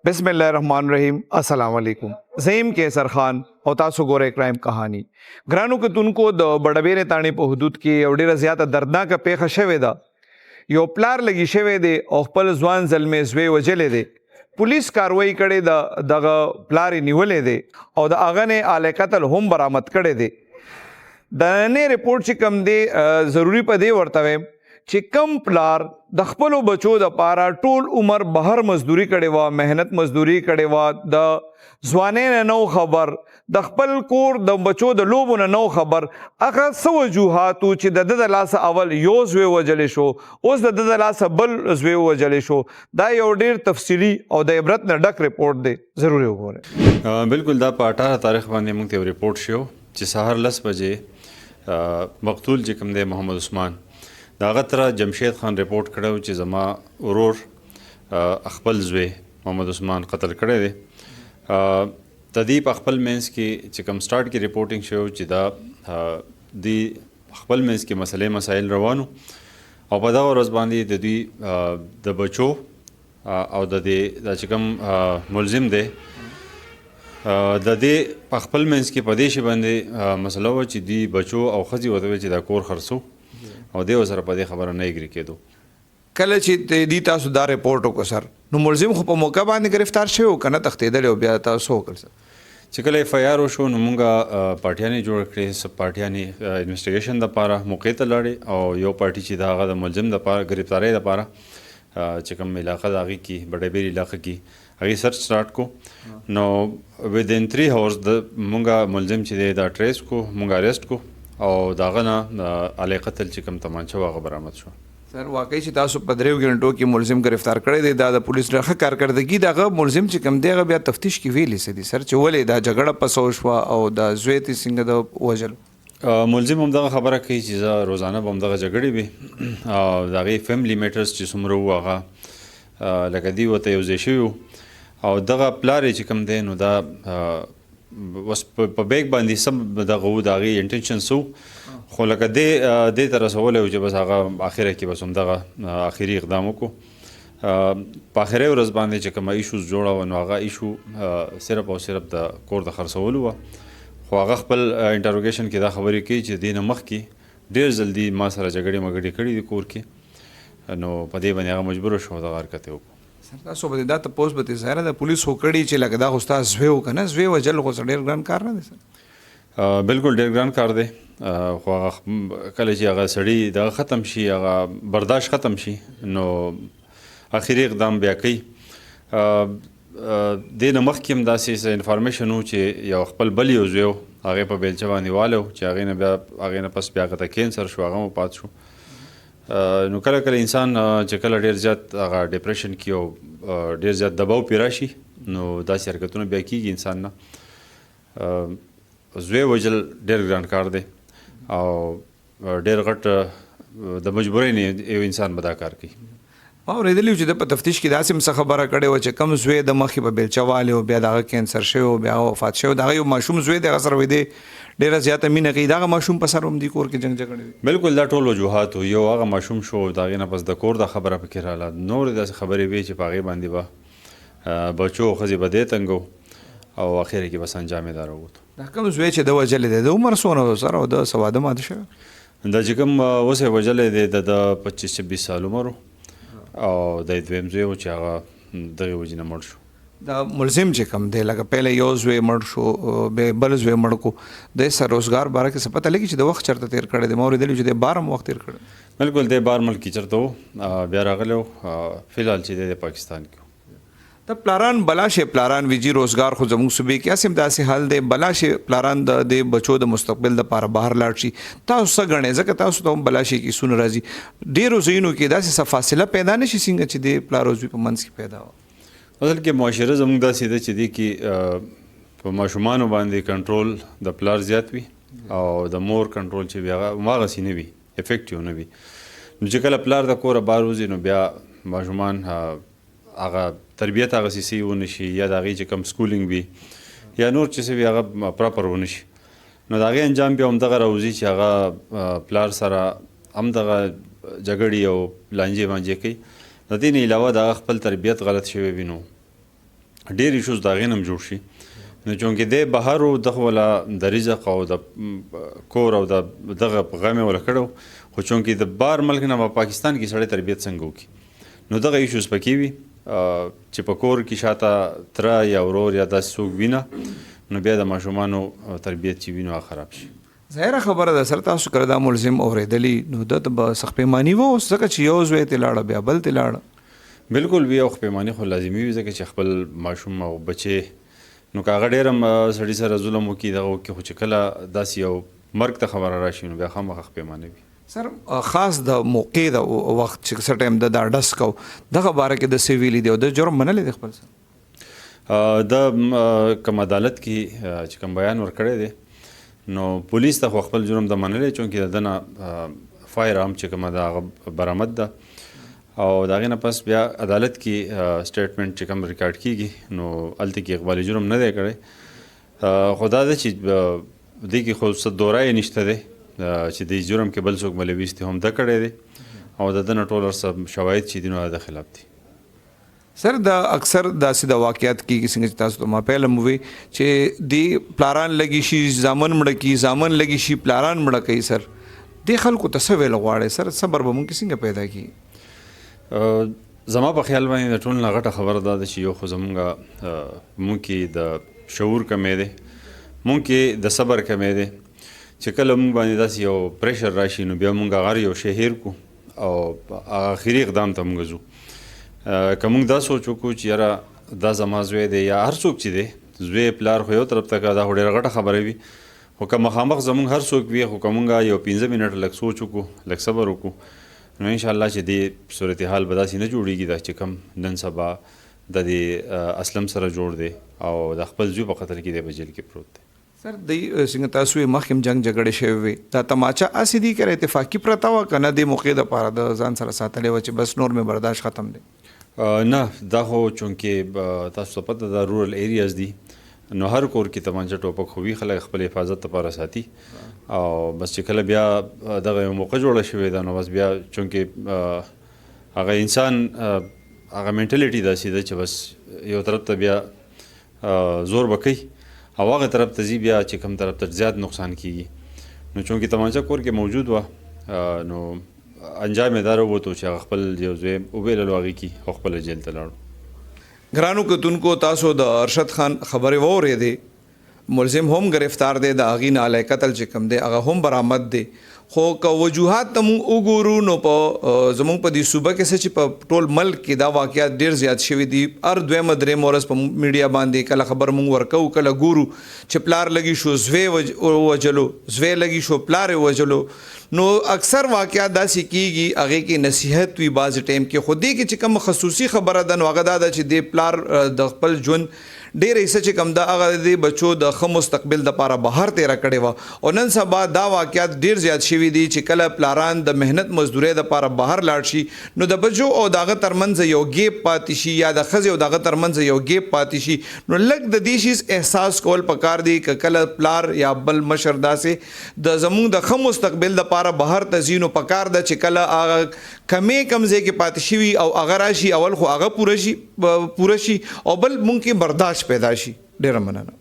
बिस्मिल्लाहिर्रहमानिर्रहीम अस्सलाम वालेकुम ज़ईम केसर खान او تاسو ګوره کرایم کہانی ګرانو کتونکو د بډبېرې تاڼې په حدود کې یو ډیره زیاته دردناکه پیښه شوې ده. یو پلار لګي شوی دی او خپل ځوان زلمی زوی وجلې دی. پولیس کاروایی کړې ده، دغه پلار یې نیولې دی او د هغه نه آله قتل هم برآمد کړی دی. د نننۍ رپورټ چې کوم دی ضروري په دې ورته وایم چې کم پلار د خپلو بچو د پاره ټول عمر بهر مزدوري کړې وه، محنت مزدوري کړې وه، د ځوانۍ نه نو خبر، د خپل کور د بچو د لوبو نه نو خبر، هغه څه وجوهات و چې د ده د لاسه اول یو زوی وژلی شو، اوس د ده د لاسه بل زوی وژلی شو. دا یو ډېر تفصیلي او د عبرت نه ډک رپورټ دی، ضروري وګورئ. بالکل دا په 18 تاریخ باندې موږ ته یو رپورټ شو چې سهار 10 بجې مقتول چې کوم دی محمد عثمان د هغه تره جمشید خان رپورټ کړی و چې زما ورور خپل زوی محمد عثمان قتل کړی دی. د دې په خپل منځ کې چې کوم سټارټ کې رپورټینګ شو چې دا د خپل منځ کې مسایل روانو او په دغه ورځ باندې د دوی د بچو او د چې کوم ملزم دی د دې په خپل منځ کې په دې شي باندې مسله وه چې دوی بچو او ښځې ورته ویل چې دا کور خرڅو او دی سره په دې خبره نه اګري کېدو. کله چې دی تاسو دا رپورټ وکړو سر، نو ملزم خو په موقع باندې گرفتار شوی و که نه تښتېدلی او بیا تاسو وکړل سر؟ چې کله اف آی آر وشو نو مونږ پارټیانې جوړ کړې، سب پارټیانې انویسټیګیشن دپاره موقع ته لاړې او یو پارټي چې د هغه د ملزم دپاره ګرفتارۍ دپاره چې کوم علاقه د هغې کې بډایبیر علاقه کې هغې سرچ سټارټ کو. نو ودین 3 هاورز مونږ ملزم چې دی دا ټریس کو، مونږ اریسټ کو او د هغه نه آله قتل چې کوم تمانچه و هغه برآمد شو. سر واقعي چې تاسو په 3 غنټو کې ملزم گرفتار کړی دی، دا د پولیس ښه کارکردګي دغه ملزم چې کوم دی هغه بیا تفتیش کې ویلې څه دي سر چې ولې دا جګړه پسو شوه او دا زوی ته څنګه د وژل؟ ملزم هم دغه خبره کوي چې زه روزانه به هم دغه جګړې وي او د هغې فیملی میټرز چې څومره وو هغه لکه دوی ورته یو ځای شوي وو او دغه پلار یې چې کوم دی نو دا بس په بیک باندې سم دغه و د هغې انټینشن څه خو لکه دې ته رسولی و چې بس هغه اخره کې بس همدغه اخري اقدام وکړو. په اخري ورځ باندې چې کومه ایشوز جوړه وه نو هغه ایشو صرف او صرف د کور د خرڅولو وه، خو هغه خپل انټروګیشن کې دا خبرې کوي چې دې نه مخکې ډېر ځل دي ما سره جګړې مګړې کړي دي کور کې، نو په دې باندې هغه مجبوره شو دغه حرکت یې وکړو. سر تاسو به دا تپوس به ظاهره د پولیس خو کړي چې لکه دا خو ستا زوی و که نه، زوی وژل خو ډېر ګران کار نه دی سر؟ بالکل ډېر ګران کار دی، خو هغه کله چې هغه سړي دغه ختم شي، هغه برداشت ختم شي، نو اخري اقدام بیا کوي. دې نه مخکې هم داسې انفارمیشن و چې یو خپل بل یو زوی و هغې په بیلچه باندې والی و چې هغې نه پس بیا هغه ته کینسر شو، هغه هم پات شو. نو کله کله انسان چې کله ډېر زیات هغه ډپریشن کې او ډېر زیات دباو پې راشي نو داسې حرکتونه بیا کېږي انسان نه. زوی وژل ډېر ګران کار دی او ډېر غټ د مجبورۍ نه یو انسان به دا کار کوي. ما اورېدلي چې د په تفتیش کې داسې هم څه خبره کړې وه چې کم زوی د مخکې په بیلچه والی و بیا د هغه کینسر شوی و بیا وفات شوی د هغه یو ماشوم زوی د هغه سره ویدې ډېره زیاته مینه کوي، د هغه ماشوم په سر هم دې کور کې جنګ جګړې وي؟ بالکل دا ټول وجوهات و. یو هغه ماشوم شو، د هغې نه پس د کور دا خبره پکې راله، نورې داسې خبرې وې چې په هغې باندې به بچو او ښځې به دې تنګو او اخر کې بس انجام یې دا راووتو. دا کوم زوی چې د وژلی دی د عمر څونه سره او د څه واده ماده شوی؟ دا چې کوم اوس یې وژلی دی د 25-26 سال عمر و او د دویم زوی و چې هغه دغې وجې نه مړ شو. دا ملزم چې کوم دی لکه پهله یو زوی مړ شو بل زوی مړ کو، د سر روزګار باره کې څه پته لګي چې د وخت چېرته تېر کړی دی؟ ما اورېدلي چې د بار هم وخت تېر کړی. بالکل دی بار ملک کې چېرته و، بیا راغلی و، فلحال چې دی د پاکستان کې و. د پلاران بلاشه پلاران ویجی روزګار خو زموږ صوبې کې اسیم داسې حال دی، بلاشه پلاران د بچو د مستقبل دپاره بهر لاړ شي. تاسو څه ګڼئ؟ ځکه تاسو ته هم بلاشه کې سونه راځي، ډېرو ځایونو کې داسې څه فاصله پیدا نه شي څنګه چې د پلار او زوی په منځ کې پیدا وه؟ اصل کې معاشره زموږ داسې ده چې دې کې په ماشومانو باندې کنټرول د پلار زیات وي او د مور کنټرول چې وي هغه هماغسې نه وي، افیکټیو نه وي. نو چې کله پلار د کوره بار وځي نو بیا ماشومان هغه تربیت هغه سیسي ونه شي یا د هغې چې کم سکولینګ وي یا نور چې څه وي هغه پراپر ونه شي، نو د هغې انجام بیا همدغه راوځي چې هغه پلار سره همدغه جګړې او لانجې وانجې کوي. د دې نه علاوه د هغه خپل تربیت غلط شوی وي نو ډېر ایشوز د هغې نه هم جوړ شي. نو چونکې دی بهر و دغه ولا د رزق او د کور او د دغه غم یې وله کړی خو چونکې د بار ملک نه په پاکستان کې سړی تربیت څنګه وکړي نو دغه ایشوز پکې وي چې په کور کې شاته تره یا ورور یا داسې څوک وینه نو بیا د ماشومانو تربیت چې وي نو هغه خراب شي. ظاهره خبره ده سر تاسو کړه دا ملزم اورېدلی نو د به سخت پیماني و ځکه چې یو زوی ته لاړه بیا بل ته لاړه. بالکل بیا خو پیماني خو لازمي وي ځکه چې خپل ماشوم او بچې نو که هغه ډېر هم سړي سره ظلم وکړي دغه وکړي خو چې کله داسې یو مرګ ته خبره راشي نو بیا خامخا پیمانه وي. سر خاص د موقع د وخت چې څه ټایم د ډس کو دغه باره کې د سیویلی دی او د جرم منلې دی خپل سره د کوم عدالت کې چې کوم بیان ورکړی دی نو پولیس ته خو خپل جرم د منلې چونکې د دنه فایر ارم چې کومه د هغه برآمد ده او د هغې نه پس بیا عدالت کې سټیټمنټ چې کوم ریکارډ کېږي نو هلته کې اقبال جرم نه دی کړی خو دا ده چې دې کې خو څه دوره یې نشته دی چې دې جرم کې بل څوک ملوث دي هم ده کړی دی او د ده نه ټول هر شواهد چې دي نو د خلاف دي. سر د اکثر داسې د واقعیت کې څنګه چې تاسو ته ما پیل هم ووی چې د پلاران لګي شي زامن مړه کي زامن لګي شي پلاران مړه کوي. سر دې خلکو ته څه ویل غواړئ سر صبر به مونږ څنګه پیدا کړي؟ زما په خیال باندې د ټول نه غټه خبره دا ده چې یو خو زمونږ مونږ کې د شعور کمی دی مونږ کې د صبر کمی دی چې کله مونږ باندې داسې یو پریشر راشي نو بیا مونږ هغه یو شی هیر کو او آخري اقدام ته مونږ ځو. که مونږ دا سوچ وکړو چې یاره دا زما زوی دی یا هر څوک چې دی زوی پلار خو یو طرف ته دا خو ډېره غټه خبره وي خو که مخامخ زمونږ هر څوک وي خو که مونږ یو 15 منټه لږ سوچ وکړو لږ صبر وکړو نو انشاءالله چې دې صورتحال به داسې نه جوړېږي دا چې کوم نن سبا د دې اسلم سره جوړ دی او د خپل زوی په قتل کې دی په جیل کې پروت دی. سر د څنګه تاسو یې مخکې جنگ جګړې شوې وي دا تماچا اسې دي که اتفاقي پرته وه که نه د موقع دپاره د ځان سره ساتلی وه چې بس نور مې برداشت ختم دی؟ نه دا خو چونکې تاسو ته پته ده رورل ایریاز دي نو هر کور کې تمانچه ټوپک خو وي خلک خپل حفاظت لپاره ساتي او بس چې کله بیا دغه یو موقع جوړه شوې ده نو بس بیا چونکې هغه انسان هغه منټلیټي داسې ده چې بس یو طرف ته بیا زور به کوي او هغه طرف ته ځي بیا چې کوم طرف ته زیات نقصان کیږي نو چونکې تمانچه کور کې موجود وه نو انجام یې دا راووتو چې هغه خپل یو زوی وبېللو هغې کې او خپله جیل ته لاړو. ګرانو کتونکو تاسو د ارشد خان خبرې واورېدې ملزم هم گرفتار دی د هغې نه علی قتل چې کوم دی هغه هم برآمد دی خو که وجوهات ته مونږ وګورو نو په زمونږ په دې صوبه کې څه چې په ټول ملک کې دا واقعیات ډېر زیات شوي دي هر دویمه درېیمه ورځ په میډیا باندې کله خبر مونږ ورکوو کله ګورو چې پلار لګي شو زوی وجلو زوی لګي شو پلار یې وجلو نو اکثر واقعات داسې کېږي هغې کې نصیحت وي بعضې ټایم کې خو دې کې چې کوم خصوصي خبره ده نو هغه دا ده چې دې پلار د خپل ژوند ډېر حصه چې کوم ده هغه د بچو د ښه مستقبل دپاره بهر تېره کړې وه او نن سبا دا واقعات ډېر زیات شوي دي چې کله پلاران د محنت مزدورۍ دپاره بهر لاړ شي نو د بچو او د هغه ترمنځ یو ګیپ پاتې شي یا د ښځې او د هغه ترمنځ یو ګیپ پاتې شي نو لږ د دې شیز احساس کول پکار دی که کله پلار یا بل مشر داسې د زمونږ د ښه مستقبل دپاره بهر ته ځي نو پکار ده چې کله هغه کمې کم ځای کې پاتې شوي او هغه راشي اول خو هغه پوره شي او بل مونږ کې برداشت پیدا شي. ډېره مننه.